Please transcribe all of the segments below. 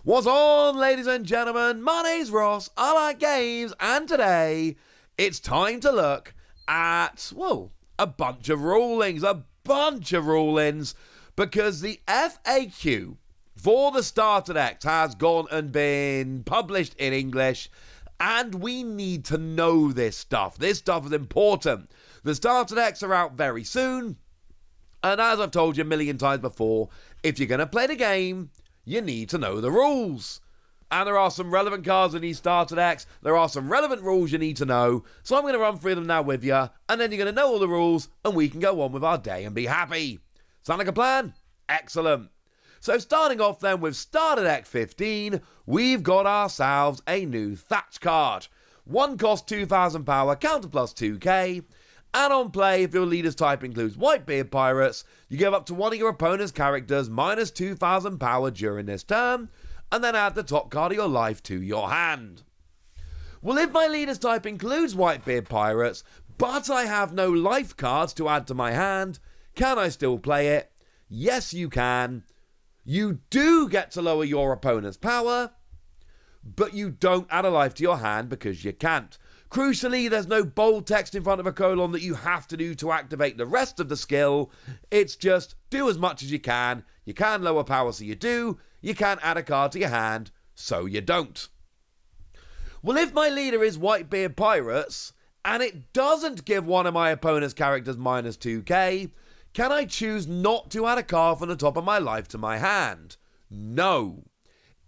What's on, ladies and gentlemen? My name's Ross, I like games, and today it's time to look at, well, a bunch of rulings, because the FAQ for the starter decks has gone and been published in English, and we need to know this stuff. This stuff is important. The starter decks are out very soon, and as I've told you a million times before, if you're going to play the game, you need to know the rules. And there are some relevant cards in these starter decks. There are some relevant rules you need to know. So I'm going to run through them now with you. And then you're going to know all the rules. And we can go on with our day and be happy. Sound like a plan? Excellent. So starting off then with starter deck 15. We've got ourselves a new Thatch card. One cost 2,000 power, counter plus 2k. And on play, if your leader's type includes Whitebeard Pirates, you give up to one of your opponent's characters minus 2,000 power during this turn, and then add the top card of your life to your hand. Well, if my leader's type includes Whitebeard Pirates, but I have no life cards to add to my hand, can I still play it? Yes, you can. You do get to lower your opponent's power, but you don't add a life to your hand because you can't. Crucially, there's no bold text in front of a colon that you have to do to activate the rest of the skill. It's just do as much as you can. You can lower power, so you do. You can add a card to your hand, so you don't. Well, if my leader is Whitebeard Pirates, and it doesn't give one of my opponent's characters minus 2k, can I choose not to add a card from the top of my life to my hand? No.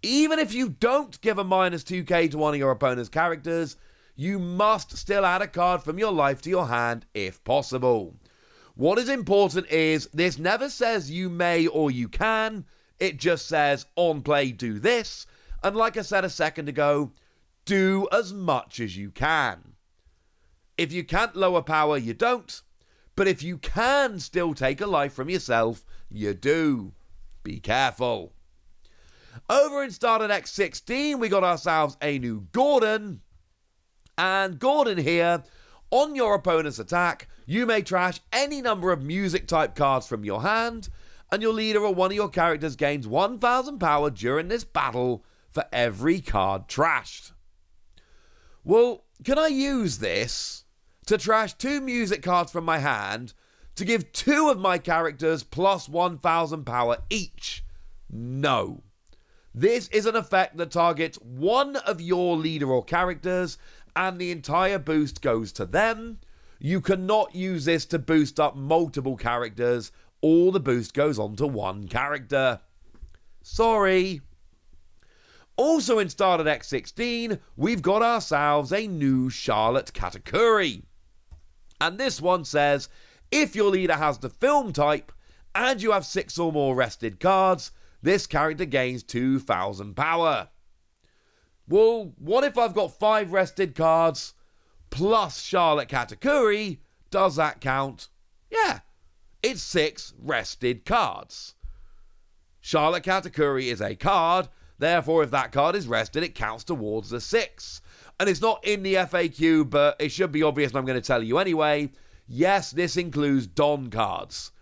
Even if you don't give a minus 2k to one of your opponent's characters, you must still add a card from your life to your hand if possible. What is important is this never says you may or you can. It just says on play do this. And like I said a second ago, do as much as you can. If you can't lower power, you don't. But if you can still take a life from yourself, you do. Be careful. Over in starter deck 16, we got ourselves a new Gordon. And Gordon here, on your opponent's attack, you may trash any number of music type cards from your hand, and your leader or one of your characters gains 1,000 power during this battle for every card trashed. Well, can I use this to trash 2 music cards from my hand to give 2 of my characters plus 1,000 power each? No. This is an effect that targets one of your leader or characters, and the entire boost goes to them. You cannot use this to boost up multiple characters. All the boost goes on to one character. Sorry. Also in starter deck 16, we've got ourselves a new Charlotte Katakuri. And this one says, if your leader has the film type, and you have 6 or more rested cards, this character gains 2,000 power. Well, what if I've got 5 rested cards plus Charlotte Katakuri? Does that count? Yeah, it's 6 rested cards. Charlotte Katakuri is a card, therefore if that card is rested, it counts towards the 6. And it's not in the FAQ, but it should be obvious and I'm going to tell you anyway. Yes, this includes Don cards.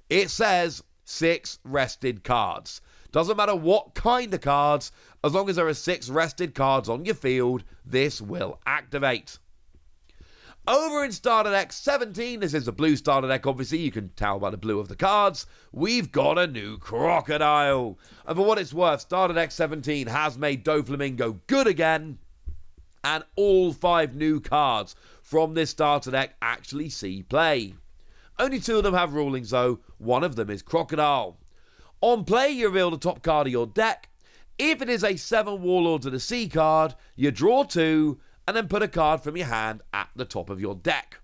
It says 6 rested cards. Doesn't matter what kind of cards, as long as there are 6 rested cards on your field, this will activate. Over in starter deck 17, this is the blue starter deck, obviously, you can tell by the blue of the cards, we've got a new Crocodile. And for what it's worth, starter deck 17 has made Doflamingo good again, and all 5 new cards from this starter deck actually see play. Only 2 of them have rulings though, one of them is Crocodile. On play, you reveal the top card of your deck. If it is a 7 Warlords of the Sea card, you draw 2, and then put a card from your hand at the top of your deck.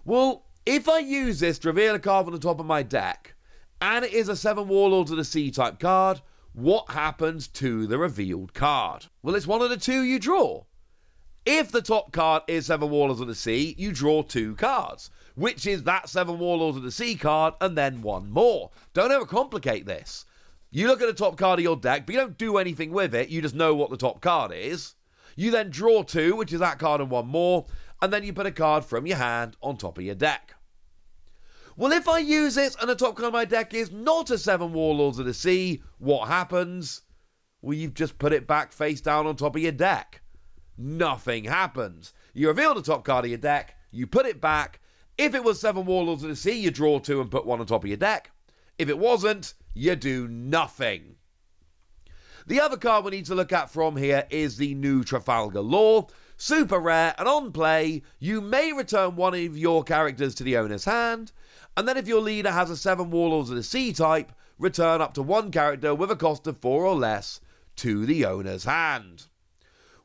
Well, if I use this to reveal a card from the top of my deck, and it is a 7 Warlords of the Sea type card, what happens to the revealed card? Well, it's one of the 2 you draw. If the top card is 7 Warlords of the Sea, you draw 2 cards, which is that 7 Warlords of the Sea card and then 1 more. Don't overcomplicate this. You look at the top card of your deck, but you don't do anything with it, you just know what the top card is. You then draw 2, which is that card and 1 more, and then you put a card from your hand on top of your deck. Well, if I use this and the top card of my deck is not a 7 Warlords of the Sea, what happens? Well, you've just put it back face down on top of your deck. Nothing happens. You reveal the top card of your deck, you put it back. If it was 7 Warlords of the Sea, you draw 2 and put 1 on top of your deck. If it wasn't, you do nothing. The other card we need to look at from here is the new Trafalgar Law. Super rare, and on play, you may return one of your characters to the owner's hand, and then if your leader has a 7 Warlords of the Sea type, return up to 1 character with a cost of 4 or less to the owner's hand.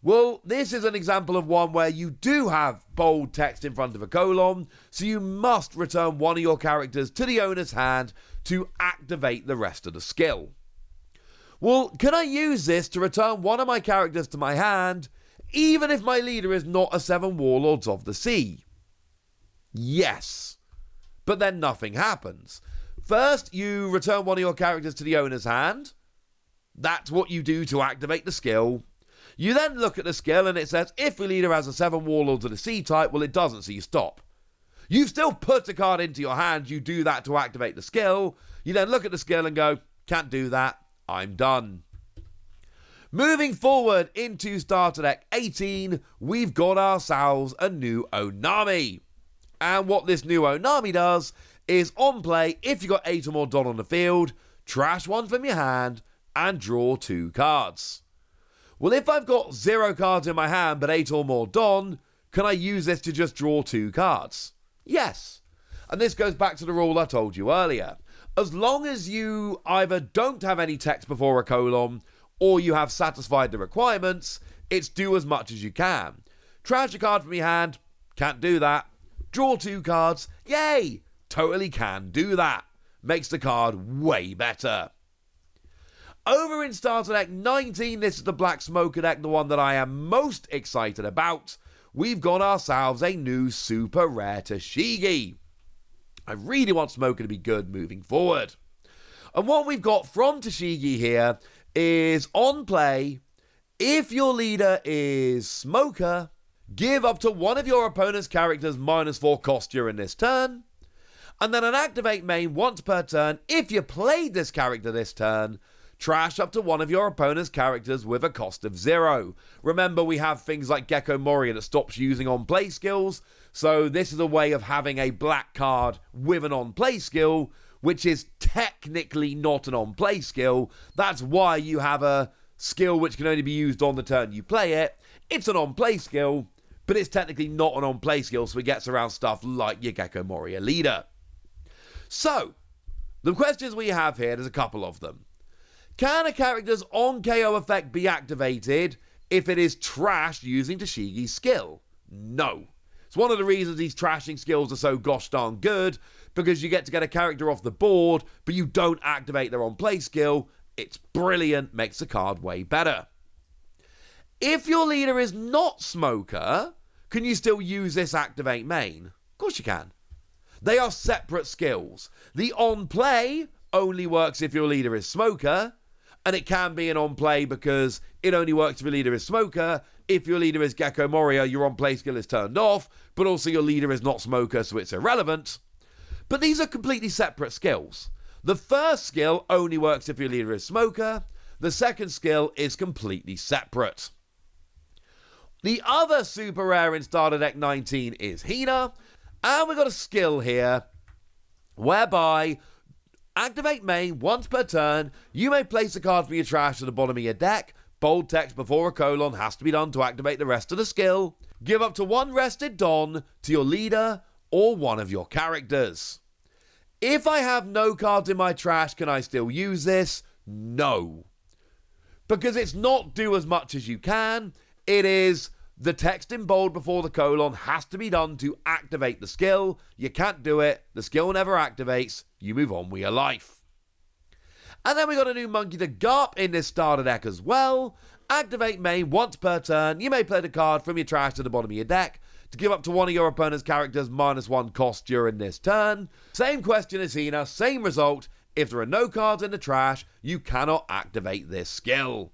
Well, this is an example of one where you do have bold text in front of a colon, so you must return one of your characters to the owner's hand to activate the rest of the skill. Well, can I use this to return one of my characters to my hand, even if my leader is not a 7 Warlords of the Sea? Yes. But then nothing happens. First, you return one of your characters to the owner's hand. That's what you do to activate the skill. You then look at the skill and it says, if your leader has a 7 Warlords of the Sea type, well, it doesn't, so you stop. You've still put a card into your hand, you do that to activate the skill. You then look at the skill and go, can't do that, I'm done. Moving forward into Starter Deck 18, we've got ourselves a new Onami. And what this new Onami does is, on play, if you've got 8 or more Don on the field, trash 1 from your hand and draw 2 cards. Well, if I've got 0 cards in my hand but 8 or more Don, can I use this to just draw 2 cards? Yes. And this goes back to the rule I told you earlier. As long as you either don't have any text before a colon or you have satisfied the requirements, it's do as much as you can. Trash a card from your hand, can't do that. Draw 2 cards, yay! Totally can do that. Makes the card way better. Over in Starter Deck 19, this is the Black Smoker deck, the one that I am most excited about. We've got ourselves a new super rare Tsushigi. I really want Smoker to be good moving forward. And what we've got from Tsushigi here is, on play, if your leader is Smoker, give up to one of your opponent's characters -4 cost during this turn. And then an activate main once per turn. If you played this character this turn, trash up to one of your opponent's characters with a cost of 0. Remember, we have things like Gecko Moria that stops using on-play skills, so this is a way of having a black card with an on-play skill, which is technically not an on-play skill. That's why you have a skill which can only be used on the turn you play it. It's an on-play skill, but it's technically not an on-play skill, so it gets around stuff like your Gecko Moria leader. So, the questions we have here, there's a couple of them. Can a character's on-KO effect be activated if it is trashed using Tsushigi's skill? No. It's one of the reasons these trashing skills are so gosh darn good, because you get a character off the board, but you don't activate their on-play skill. It's brilliant, makes the card way better. If your leader is not Smoker, can you still use this activate main? Of course you can. They are separate skills. The on-play only works if your leader is Smoker, and it can be an on-play because it only works if your leader is Smoker. If your leader is Gecko Moria, your on-play skill is turned off, but also your leader is not Smoker, so it's irrelevant. But these are completely separate skills. The first skill only works if your leader is Smoker. The second skill is completely separate. The other super rare in Starter Deck 19 is Hina, and we've got a skill here whereby activate main once per turn. You may place a card from your trash to the bottom of your deck. Bold text before a colon has to be done to activate the rest of the skill. Give up to 1 rested Don to your leader or one of your characters. If I have no cards in my trash, can I still use this? No. Because it's not do as much as you can. It is the text in bold before the colon has to be done to activate the skill. You can't do it. The skill never activates. You move on with your life. And then we got a new Monkey the Garp in this starter deck as well. Activate main once per turn. You may play the card from your trash to the bottom of your deck to give up to one of your opponent's characters -1 cost during this turn. Same question as Hina, same result. If there are no cards in the trash, you cannot activate this skill.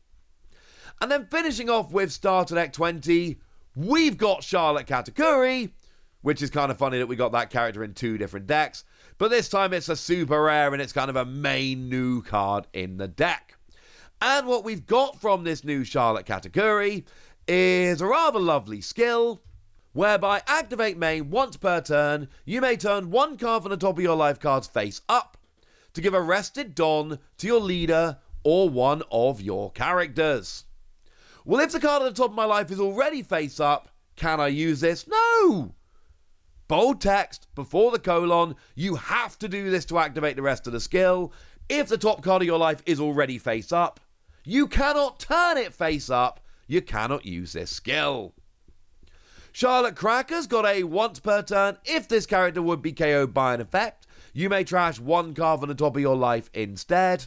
And then finishing off with Starter Deck 20, we've got Charlotte Katakuri, which is kind of funny that we got that character in 2 different decks. But this time it's a super rare and it's kind of a main new card in the deck. And what we've got from this new Charlotte category is a rather lovely skill, whereby activate main once per turn, you may turn one card from the top of your life cards face up to give a rested Don to your leader or one of your characters. Well, if the card at the top of my life is already face up, can I use this? No! Bold text before the colon, you have to do this to activate the rest of the skill. If the top card of your life is already face up, you cannot turn it face up, you cannot use this skill. Charlotte Cracker's got a once per turn, if this character would be KO'd by an effect, you may trash one card from the top of your life instead.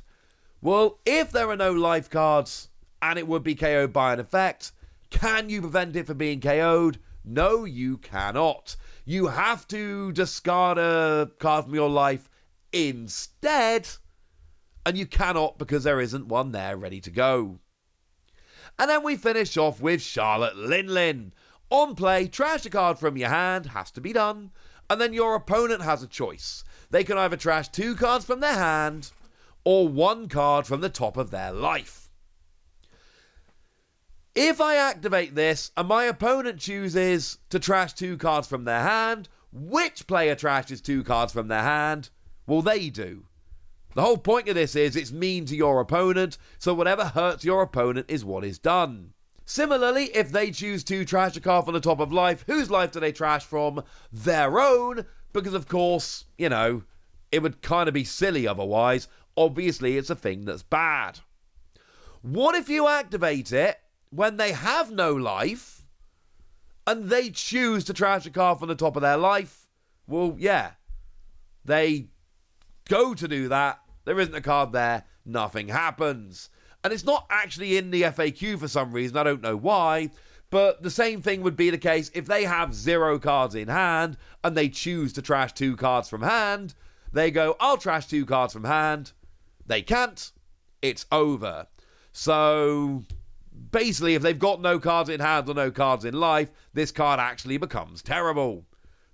Well, if there are no life cards and it would be KO'd by an effect, can you prevent it from being KO'd? No, you cannot. You have to discard a card from your life instead, and you cannot because there isn't one there ready to go. And then we finish off with Charlotte Lin. On play, trash a card from your hand, has to be done, and then your opponent has a choice. They can either trash 2 cards from their hand or 1 card from the top of their life. If I activate this and my opponent chooses to trash 2 cards from their hand, which player trashes 2 cards from their hand? Well, they do. The whole point of this is it's mean to your opponent, so whatever hurts your opponent is what is done. Similarly, if they choose to trash a card from the top of life, whose life do they trash from? Their own, because of course, you know, it would kind of be silly otherwise. Obviously, it's a thing that's bad. What if you activate it when they have no life and they choose to trash a card from the top of their life? Well, yeah, they go to do that, there isn't a card there, nothing happens. And it's not actually in the FAQ for some reason, I don't know why, but the same thing would be the case if they have 0 cards in hand and they choose to trash 2 cards from hand. They go, I'll trash 2 cards from hand. They can't. It's over. So basically, if they've got no cards in hand or no cards in life, this card actually becomes terrible.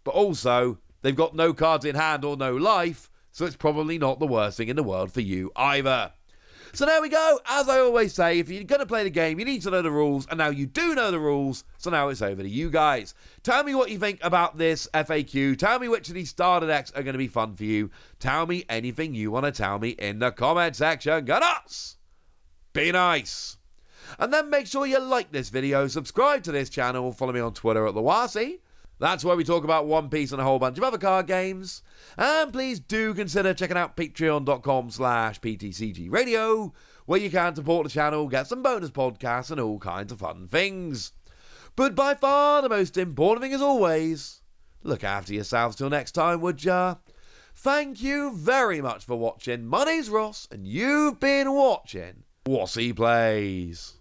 But also, they've got no cards in hand or no life, so it's probably not the worst thing in the world for you either. So there we go. As I always say, if you're going to play the game, you need to know the rules, and now you do know the rules, so now it's over to you guys. Tell me what you think about this FAQ. Tell me which of these starter decks are going to be fun for you. Tell me anything you want to tell me in the comment section. Go nuts! Be nice! And then make sure you like this video, subscribe to this channel, follow me on Twitter at @TheWasi. That's where we talk about One Piece and a whole bunch of other card games. And please do consider checking out patreon.com/PTCG Radio, where you can support the channel, get some bonus podcasts and all kinds of fun things. But by far the most important thing as always, look after yourselves till next time, would ya? Thank you very much for watching. My name's Ross, and you've been watching Wasi Plays.